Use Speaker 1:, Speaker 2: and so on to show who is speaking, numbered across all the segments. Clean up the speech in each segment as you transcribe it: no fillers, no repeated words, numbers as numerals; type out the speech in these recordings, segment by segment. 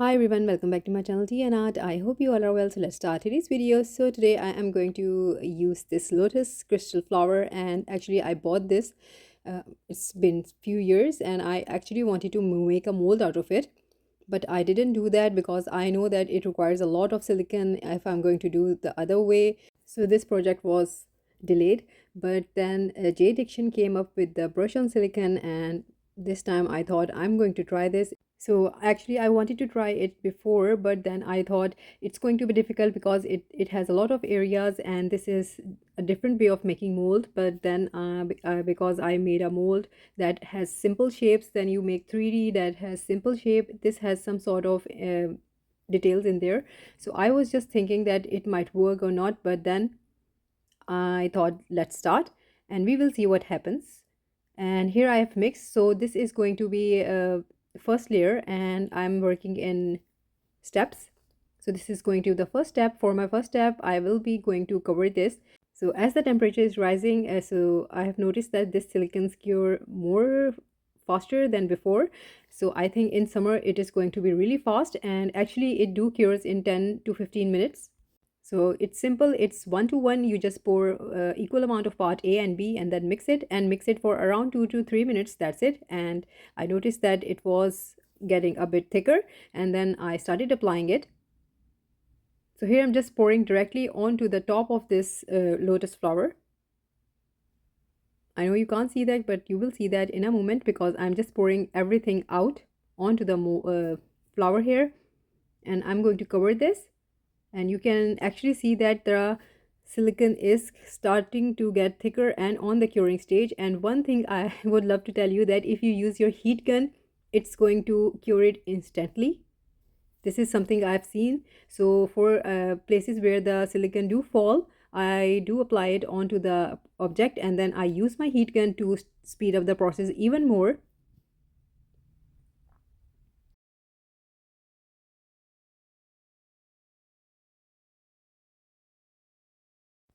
Speaker 1: Hi everyone, welcome back to my channel Tea&Art. I hope you all are well. So let's start today's video. So today I am going to use this lotus crystal flower, and actually I bought this. It's been few years and I actually wanted to make a mold out of it, but I didn't do that because I know that it requires a lot of silicone if I'm going to do the other way. So this project was delayed, but then JDiction came up with the brush on silicone, and this time I thought I'm going to try this. So actually I wanted to try it before, but then I thought it's going to be difficult because it has a lot of areas and this is a different way of making mold. But then because I made a mold that has simple shapes, then you make 3D that has simple shape. This has some sort of details in there. So I was just thinking that it might work or not, but then I thought let's start and we will see what happens. And here I have mixed. So this is going to be first layer and I'm working in steps. So this is going to be the first step. For my first step, I will be going to cover this. So as the temperature is rising, so I have noticed that this silicone cure more faster than before. So I think in summer it is going to be really fast, and actually it do cures in 10 to 15 minutes. So it's simple, it's 1 to 1. You just pour equal amount of part A and B and then mix it for around 2 to 3 minutes. That's it. And I noticed that it was getting a bit thicker, and then I started applying it. So here I'm just pouring directly onto the top of this lotus flower. I know you can't see that, but you will see that in a moment because I'm just pouring everything out onto the flower here, and I'm going to cover this. And you can actually see that the silicone is starting to get thicker and on the curing stage. And one thing I would love to tell you, that if you use your heat gun, it's going to cure it instantly. This is something I've seen. So for places where the silicone do fall, I do apply it onto the object and then I use my heat gun to speed up the process even more.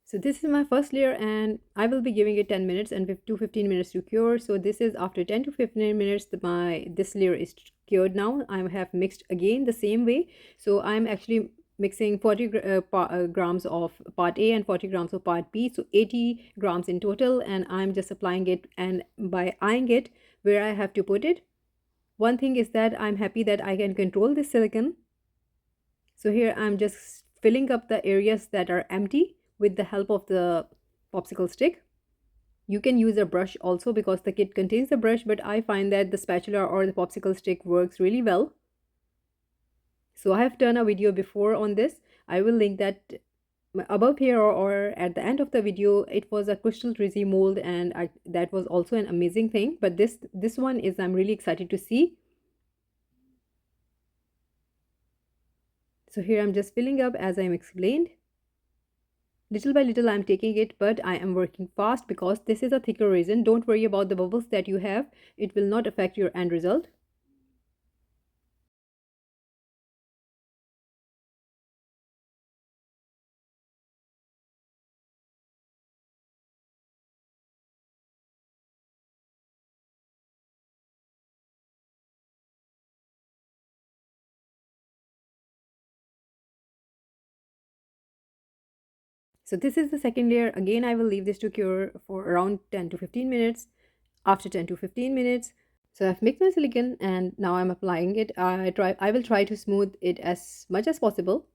Speaker 1: So this is my first layer and I will be giving it 10 minutes and to 15 minutes to cure. So this is after 10 to 15 minutes, this layer is cured now. I have mixed again the same way. So I'm actually mixing 40 grams of part A and 40 grams of part B. So 80 grams in total, and I'm just applying it, and by eyeing it where I have to put it. One thing is that I'm happy that I can control this silicone. So here I'm just filling up the areas that are empty with the help of the popsicle stick. You can use a brush also because the kit contains the brush, but I find that the spatula or the popsicle stick works really well. So I have done a video before on this. I will link that above here or at the end of the video. It was a crystal resin mold, and that was also an amazing thing. But this one is, I'm really excited to see. So here I'm just filling up as I'm explained. Little by little I'm taking it, but I am working fast because this is a thicker resin. Don't worry about the bubbles that you have. It will not affect your end result. So this is the second layer. Again, I will leave this to cure for around 10 to 15 minutes. After 10 to 15 minutes, so I've mixed my silicone and now I'm applying it. I will try to smooth it as much as possible.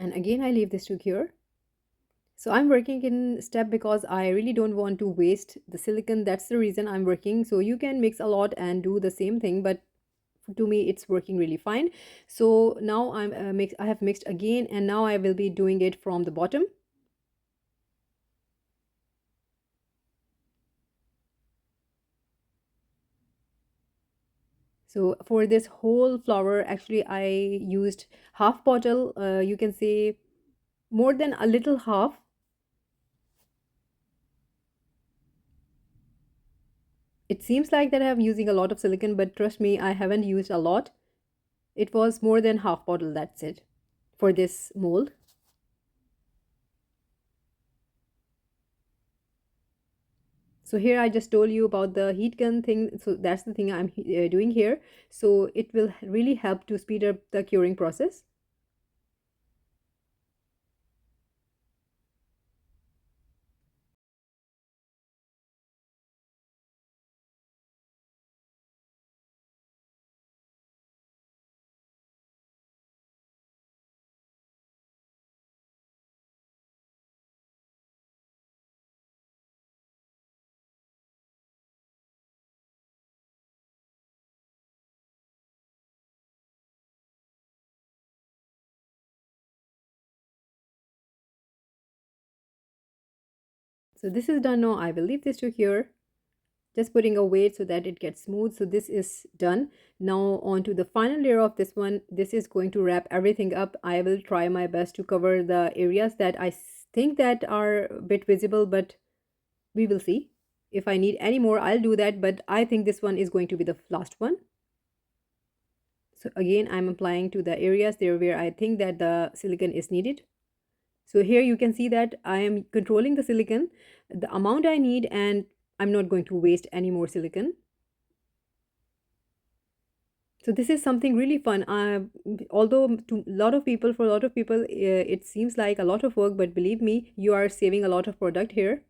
Speaker 1: And again, I leave this to cure. So I'm working in step because I really don't want to waste the silicone. That's the reason I'm working. So you can mix a lot and do the same thing, but to me it's working really fine. So now I have mixed again, and now I will be doing it from the bottom. So for this whole flower, actually I used half bottle, you can say more than a little half. It seems like that I'm using a lot of silicone, but trust me, I haven't used a lot. It was more than half bottle, that's it, for this mold. So here I just told you about the heat gun thing. So that's the thing I'm doing here. So it will really help to speed up the curing process. So this is done now. I will leave this to here. Just putting a weight so that it gets smooth. So this is done. Now on to the final layer of this one. This is going to wrap everything up. I will try my best to cover the areas that I think that are a bit visible, but we will see. If I need any more, I'll do that, but I think this one is going to be the last one. So again, I'm applying to the areas there where I think that the silicone is needed. So here you can see that I am controlling the silicone, the amount I need, and I'm not going to waste any more silicone. So this is something really fun. Although to a lot of people, for a lot of people, it seems like a lot of work, but believe me, you are saving a lot of product here.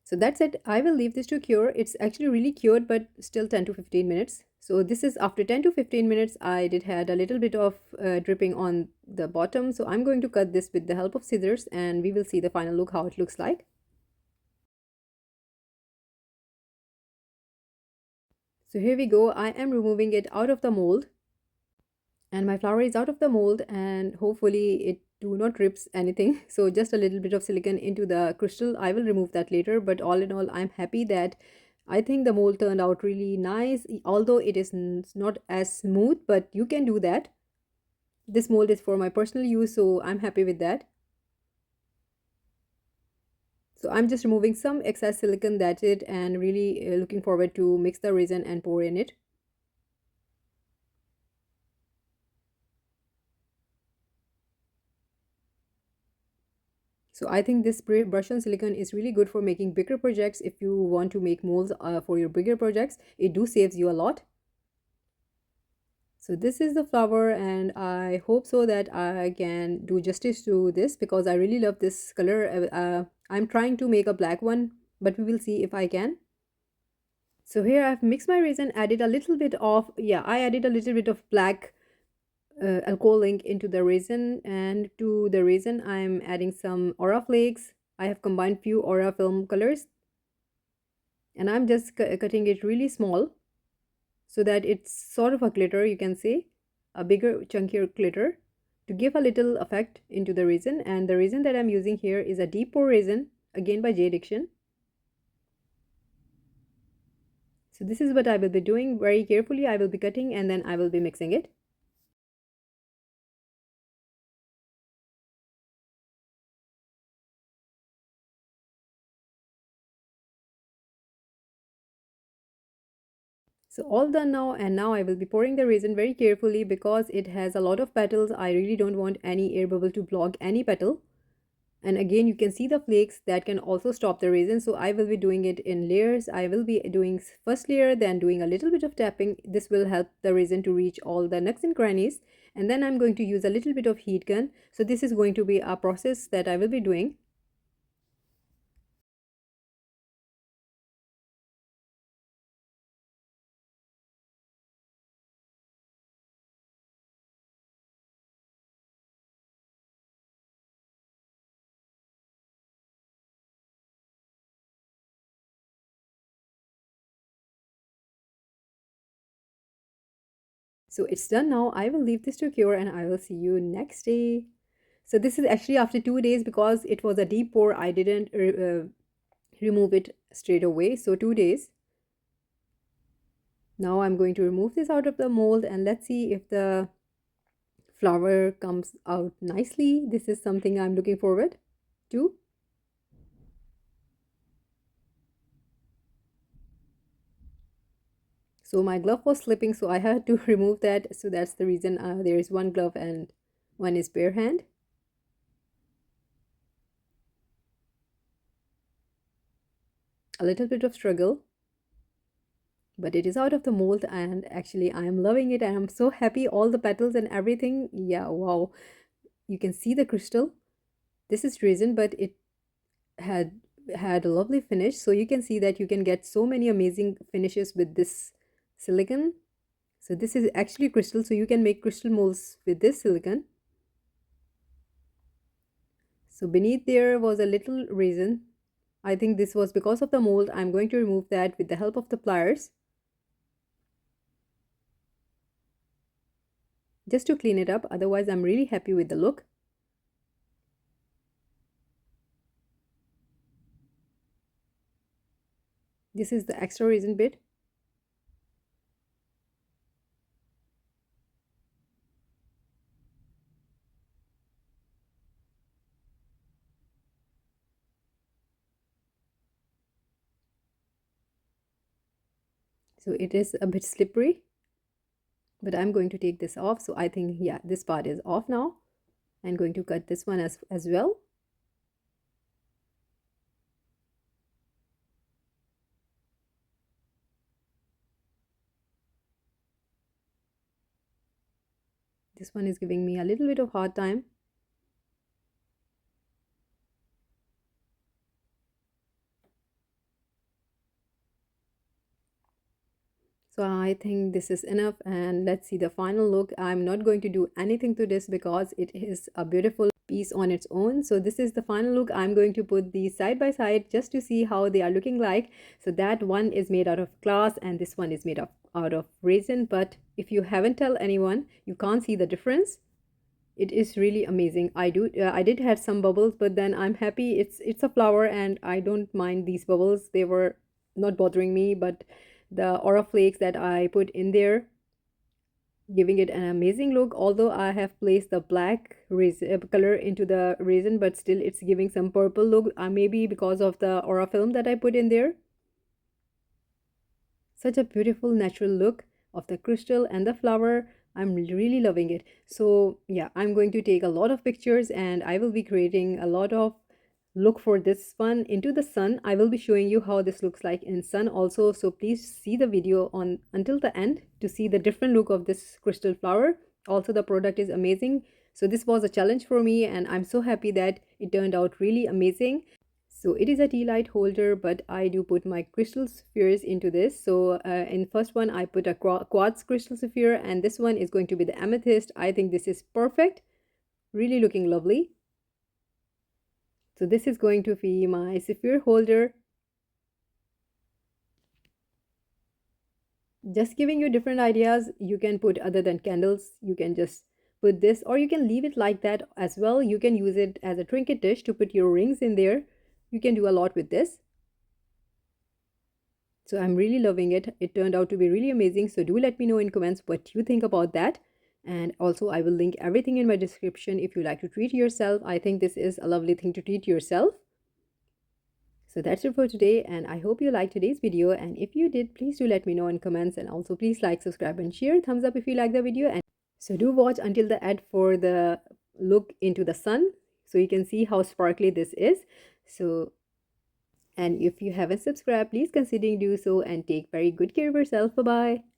Speaker 1: So that's it. I will leave this to cure. It's actually really cured, but still 10 to 15 minutes. So this is after 10 to 15 minutes. I did had a little bit of dripping on the bottom. So I'm going to cut this with the help of scissors, and we will see the final look, how it looks like. So here we go. I am removing it out of the mold, and my flower is out of the mold, and hopefully it do not rips anything. So just a little bit of silicone into the crystal. I will remove that later, but all in all, I'm happy that I think the mold turned out really nice, although it is not as smooth, but you can do that. This mold is for my personal use, so I'm happy with that. So I'm just removing some excess silicone, that's it, and really looking forward to mix the resin and pour in it. So I think this brush on silicone is really good for making bigger projects. If you want to make molds for your bigger projects, it do saves you a lot. So this is the flower, and I hope so that I can do justice to this because I really love this color. I'm trying to make a black one, but we will see if I can. So here I've mixed my resin, added a little bit of, yeah, I added a little bit of black alcohol ink into the resin, and to the resin I'm adding some aura flakes. I have combined few aura film colors, and I'm just cutting it really small so that it's sort of a glitter, you can say, a bigger chunkier glitter to give a little effect into the resin. And the resin that I'm using here is a deep pour resin, again by JDiction. So this is what I will be doing very carefully. I will be cutting and then I will be mixing it. So all done now, and now I will be pouring the resin very carefully because it has a lot of petals. I really don't want any air bubble to block any petal. And again, you can see the flakes that can also stop the resin. So I will be doing it in layers. I will be doing first layer, then doing a little bit of tapping. This will help the resin to reach all the nooks and crannies. And then I'm going to use a little bit of heat gun. So this is going to be a process that I will be doing. So it's done now. I will leave this to cure and I will see you next day. So this is actually after 2 days because it was a deep pour. I didn't remove it straight away. So 2 days. Now I'm going to remove this out of the mold and let's see if the flower comes out nicely. This is something I'm looking forward to. So my glove was slipping, so I had to remove that. So that's the reason there is one glove and one is bare hand. A little bit of struggle, but it is out of the mold and actually I am loving it and I'm so happy. All the petals and everything. Yeah, wow. You can see the crystal. This is resin, but it had a lovely finish. So you can see that you can get so many amazing finishes with this silicone. So this is actually crystal, so you can make crystal molds with this silicone. So beneath there was a little resin. I think this was because of the mold. I'm going to remove that with the help of the pliers, just to clean it up. Otherwise, I'm really happy with the look. This is the extra resin bit. So it is a bit slippery, but I'm going to take this off. So I think, yeah, this part is off now. I'm going to cut this one as well. This one is giving me a little bit of hard time. So I think this is enough and let's see the final look. I'm not going to do anything to this because it is a beautiful piece on its own. So this is the final look. I'm going to put these side by side just to see how they are looking like. So that one is made out of glass and this one is made out of resin. But if you haven't tell anyone, you can't see the difference. It is really amazing. I did have some bubbles, but then I'm happy. It's a flower and I don't mind these bubbles. They were not bothering me, but the aura flakes that I put in there, giving it an amazing look. Although I have placed the black color into the resin, but still it's giving some purple look, maybe because of the aura film that I put in there. Such a beautiful natural look of the crystal and the flower. I'm really loving it. So yeah, I'm going to take a lot of pictures and I will be creating a lot of look for this one into the sun. I will be showing you how this looks like in sun also, so please see the video on until the end to see the different look of this crystal flower. Also the product is amazing. So this was a challenge for me and I'm so happy that it turned out really amazing. So it is a tea light holder, but I do put my crystal spheres into this. So in first one I put a quartz crystal sphere and this one is going to be the amethyst. I think this is perfect, really looking lovely. So this is going to be my sphere holder. Just giving you different ideas. You can put other than candles. You can just put this or you can leave it like that as well. You can use it as a trinket dish to put your rings in there. You can do a lot with this. So I'm really loving it. It turned out to be really amazing. So do let me know in comments what you think about that. And also I will link everything in my description if you like to treat yourself. I think this is a lovely thing to treat yourself. So that's it for today and I hope you liked today's video, and if you did, please do let me know in comments, and also please like, subscribe and share. Thumbs up if you like the video, and so do watch until the end for the look into the sun so you can see how sparkly this is. So, and if you haven't subscribed, please consider do so and take very good care of yourself. Bye bye.